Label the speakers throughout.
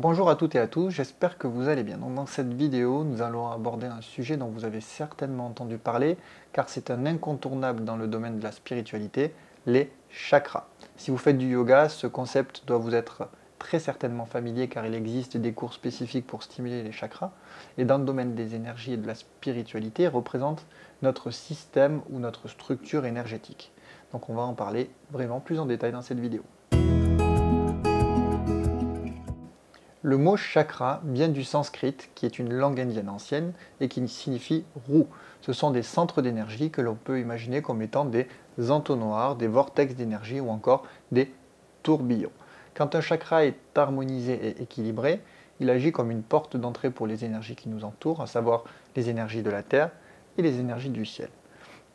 Speaker 1: Bonjour à toutes et à tous, j'espère que vous allez bien. Donc dans cette vidéo, nous allons aborder un sujet dont vous avez certainement entendu parler, car c'est un incontournable dans le domaine de la spiritualité, les chakras. Si vous faites du yoga, ce concept doit vous être très certainement familier, car il existe des cours spécifiques pour stimuler les chakras. Et dans le domaine des énergies et de la spiritualité, représente notre système ou notre structure énergétique. Donc on va en parler vraiment plus en détail dans cette vidéo. Le mot chakra vient du sanskrit, qui est une langue indienne ancienne et qui signifie roue. Ce sont des centres d'énergie que l'on peut imaginer comme étant des entonnoirs, des vortex d'énergie ou encore des tourbillons. Quand un chakra est harmonisé et équilibré, il agit comme une porte d'entrée pour les énergies qui nous entourent, à savoir les énergies de la terre et les énergies du ciel.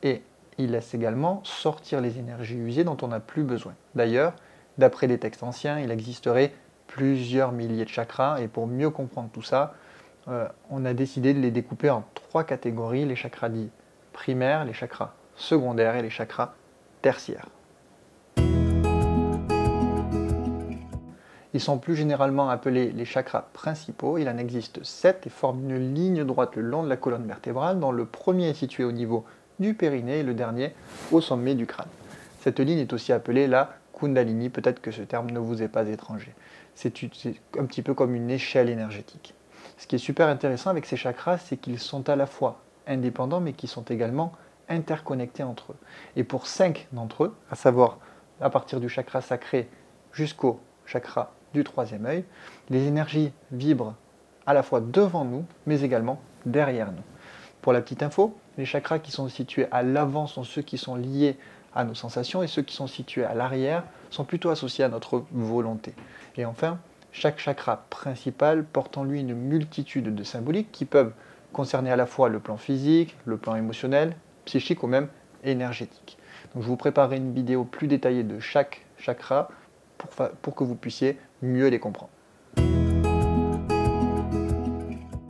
Speaker 1: Et il laisse également sortir les énergies usées dont on n'a plus besoin. D'ailleurs, d'après les textes anciens, il existerait plusieurs milliers de chakras, et pour mieux comprendre tout ça, on a décidé de les découper en trois catégories, les chakras dits primaires, les chakras secondaires et les chakras tertiaires. Ils sont plus généralement appelés les chakras principaux. Il en existe 7 et forment une ligne droite le long de la colonne vertébrale, dont le premier est situé au niveau du périnée et le dernier au sommet du crâne. Cette ligne est aussi appelée la Kundalini, peut-être que ce terme ne vous est pas étranger. C'est un petit peu comme une échelle énergétique. Ce qui est super intéressant avec ces chakras, c'est qu'ils sont à la fois indépendants, mais qui sont également interconnectés entre eux. Et pour 5 d'entre eux, à savoir à partir du chakra sacré jusqu'au chakra du troisième œil, les énergies vibrent à la fois devant nous, mais également derrière nous. Pour la petite info, les chakras qui sont situés à l'avant sont ceux qui sont liés à nos sensations, et ceux qui sont situés à l'arrière sont plutôt associés à notre volonté. Et enfin, chaque chakra principal porte en lui une multitude de symboliques qui peuvent concerner à la fois le plan physique, le plan émotionnel, psychique ou même énergétique. Donc je vous préparerai une vidéo plus détaillée de chaque chakra pour que vous puissiez mieux les comprendre.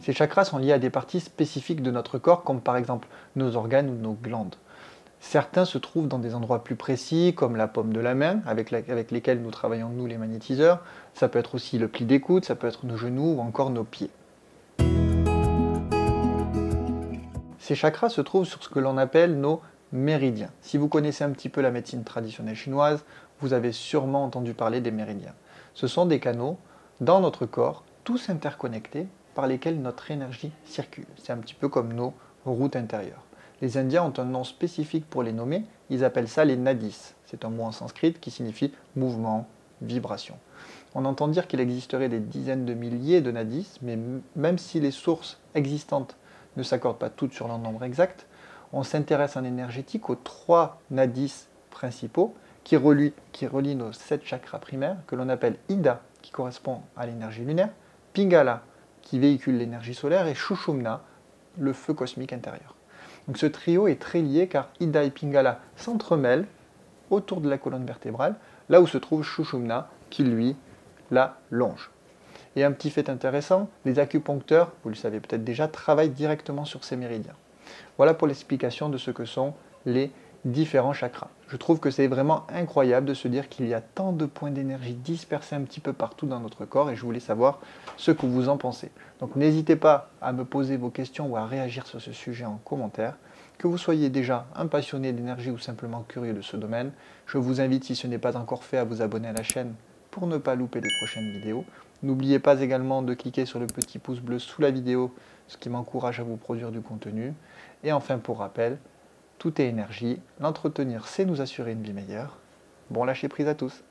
Speaker 1: Ces chakras sont liés à des parties spécifiques de notre corps, comme par exemple nos organes ou nos glandes. Certains se trouvent dans des endroits plus précis, comme la paume de la main, avec lesquels nous travaillons nous les magnétiseurs. Ça peut être aussi le pli des coudes, ça peut être nos genoux ou encore nos pieds. Ces chakras se trouvent sur ce que l'on appelle nos méridiens. Si vous connaissez un petit peu la médecine traditionnelle chinoise, vous avez sûrement entendu parler des méridiens. Ce sont des canaux dans notre corps, tous interconnectés, par lesquels notre énergie circule. C'est un petit peu comme nos routes intérieures. Les Indiens ont un nom spécifique pour les nommer, ils appellent ça les nadis. C'est un mot en sanskrit qui signifie mouvement, vibration. On entend dire qu'il existerait des dizaines de milliers de nadis, mais même si les sources existantes ne s'accordent pas toutes sur leur nombre exact, on s'intéresse en énergétique aux 3 nadis principaux qui relient nos 7 chakras primaires, que l'on appelle Ida, qui correspond à l'énergie lunaire, Pingala, qui véhicule l'énergie solaire, et Shushumna, le feu cosmique intérieur. Donc ce trio est très lié car Ida et Pingala s'entremêlent autour de la colonne vertébrale, là où se trouve Shushumna, qui lui la longe. Et un petit fait intéressant, les acupuncteurs, vous le savez peut-être déjà, travaillent directement sur ces méridiens. Voilà pour l'explication de ce que sont les différents chakras. Je trouve que c'est vraiment incroyable de se dire qu'il y a tant de points d'énergie dispersés un petit peu partout dans notre corps, et je voulais savoir ce que vous en pensez. Donc n'hésitez pas à me poser vos questions ou à réagir sur ce sujet en commentaire. Que vous soyez déjà un passionné d'énergie ou simplement curieux de ce domaine, je vous invite, si ce n'est pas encore fait, à vous abonner à la chaîne pour ne pas louper les prochaines vidéos. N'oubliez pas également de cliquer sur le petit pouce bleu sous la vidéo, ce qui m'encourage à vous produire du contenu. Et enfin, pour rappel, tout est énergie, l'entretenir c'est nous assurer une vie meilleure. Bon lâcher prise à tous.